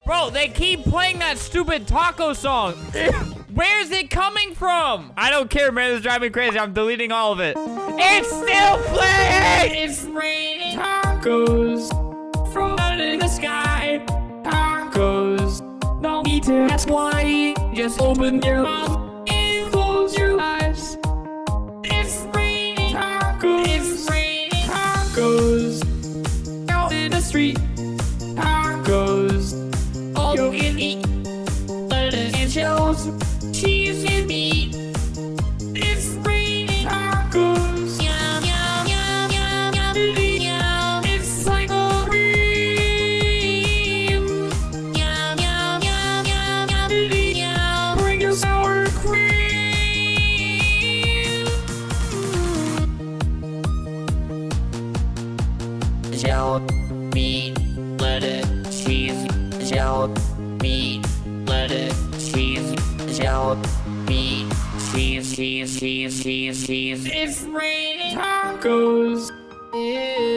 Bro, they keep playing that stupid taco song. Where's it coming from? I don't care, man. This is driving me crazy. I'm deleting all of it. It's still playing! It's raining tacos from in the sky. Tacos. No need to ask why. Just open your mouth and close your eyes. It's raining tacos. It's raining tacos. Out in the street. Tacos. All you can eat. Lettuce and shells. Cheese and meat. It's raining tacos. Yum, yum, yum, yum, yum, yum. It's like a dream. Yum, yum, yum, yum, yum, yum. Bring your sour cream. Shell, meat, lettuce, cheese. Shell, meat, lettuce, cheese. Shell, meat, cheese, cheese, cheese, cheese, cheese. It's raining tacos. Yeah.